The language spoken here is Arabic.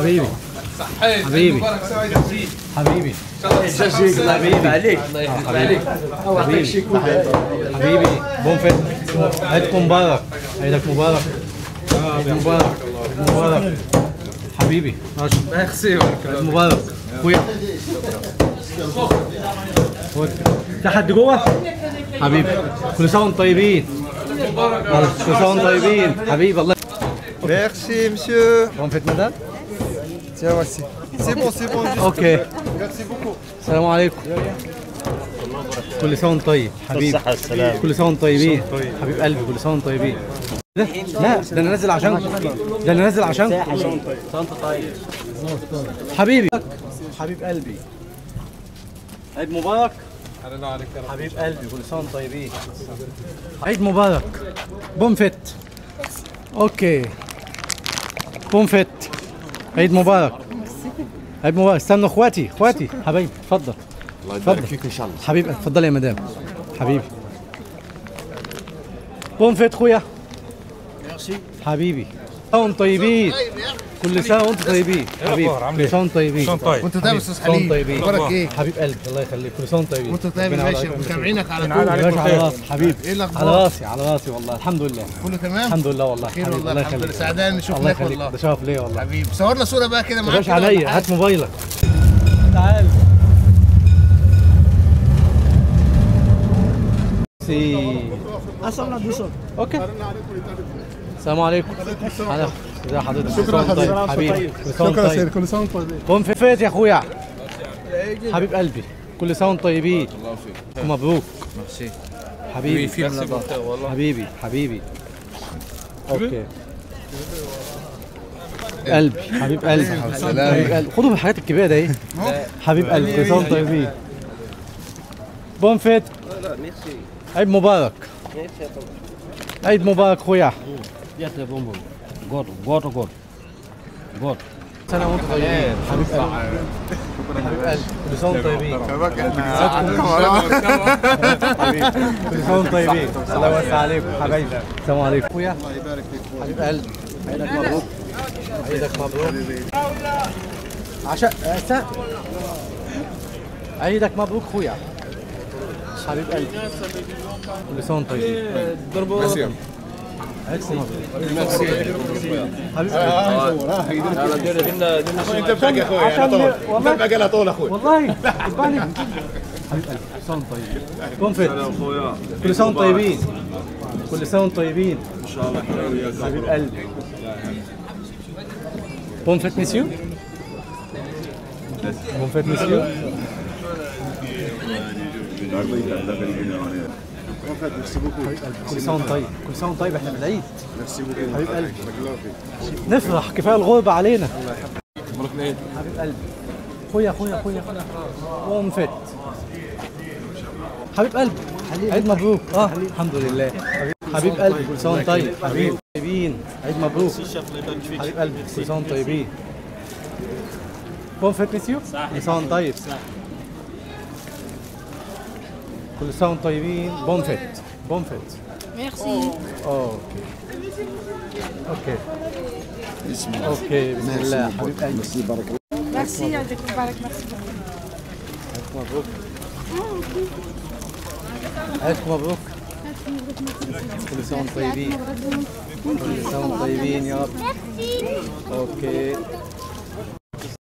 حبيبي صحيت حبيبي حبيبي حبيبي عليك حبيبي حبيبي بون فيت. عيدكم مبارك، عيدك مبارك، عيد مبارك، عيد مبارك حبيبي. ماشي ميرسي عيد مبارك خويا. في حد جوه؟ حبيبي كل سنه وانتم طيبين. كل سنه وانتم طيبين حبيبي. الله Merci monsieur. بون فيت مدام. Tiens voici. C'est bon, juste. اوكي Merci beaucoup. السلام عليكم. كل سنه وانت طيب حبيبي. بالصحة والسلامة. كل سنه وانتم طيبين حبيب قلبي. كل سنه وانتم طيبين. لا ده انا نازل عشانكم، ده انا نازل عشانكم. انت طيب حبيبي حبيب قلبي عيد مبارك. حبيب قلبي كل سنه وانتم طيبين. عيد مبارك. بون فيت. اوكي بون فيت. عيد مبارك. عيد مبارك. استنوا اخواتي حبايبي. اتفضل الله يبارك فيك ان شاء الله. حبيبي اتفضل يا مدام حبيبي. بون فيت خويا. حبيبي وانتم طيبين. كل سنه وانتم طيبين حبيبي. كل سنه وانتم طيبين. وانت طيب يا استاذ كل سنه وانتم حليم، طيبين. اخبارك ايه؟ حبيب قلبي الله يخليك. كل سنه وانتم طيبين. وانت طيب يا باشا، متابعينك على يا طول. باشا على راسي حبيبي. ايه الاخبار؟ على راسي على راسي والله الحمد لله. كله تمام؟ الحمد لله والله خير حبيبي. والله الله الحمد لله، يخليك. سعداء ان الله شفناك يخليك والله. ده شرف ليا والله. حبيبي صورنا صوره بقى كده يا معاك باشا عليا هات موبايلك. تعال سي اوكي. السلام عليكم. ازي حضرتك؟ شكرا حبيبي. شكرا كل سنه وانت طيب. قوم في فيت يا اخويا حبيب قلبي. كل سنه وانتم طيبين. مبروك. ميرسي حبيبي حبيبي حبيبي. اوكي قلبي حبيب قلبي حبيب قلبي. خدوا من الحاجات الكبيره ده ايه. حبيب قلبي كل سنه وانتم طيبين. بون فيت. عيد مبارك. عيد مبارك خويا. جود سنه وانتم طيبين حبيب قلبي. حبيب قلبي كل سنه وانتم طيبين. كل سنه وانتم طيبين. الله يوسع عليكم حبايبي. السلام عليكم خويا. الله يبارك فيك. حبيب قلبي عيدك مبروك. عيدك مبروك. عشاء عيدك مبروك خويا. حبيب قلبي كل سنه وانتم طيبين. عيدكم مبروك. حبيب انت بتحكي يا اخوي. والله باقي لها طول اخوي. والله حبيب قلبي كل سنه وانتم طيبين. بون فيت. كل سنه وانتم طيبين. كل سنه وانتم طيبين ان شاء الله. حبيب قلبي. بون فيت مسيو. بون فيت مسيو. كل سنه وانت طيب. كل سنه وانت طيب. احنا في العيد. حبيب قلبي نفرح كفايه الغربه علينا. حبيب قلبي خويا بون فيت. حبيب قلبي عيد مبروك. الحمد لله حبيب قلبي. كل سنه وانت طيب حبيبي. طيبين عيد مبروك حبيب قلبي. كل سنه وانتم طيبين. بون فيت مسيو. كل سنه وانت طيب. كل سنه وانتم طيبين. بون فيت. بون فيت. ميرسي. اوكي اوكي بسم الله حبيب قلبي. ميرسي يعطيك مبارك. ميرسي مبروك. عيدكم مبروك. كل سنه وانتم طيبين. كل سنه وانتم طيبين يا رب. اوكي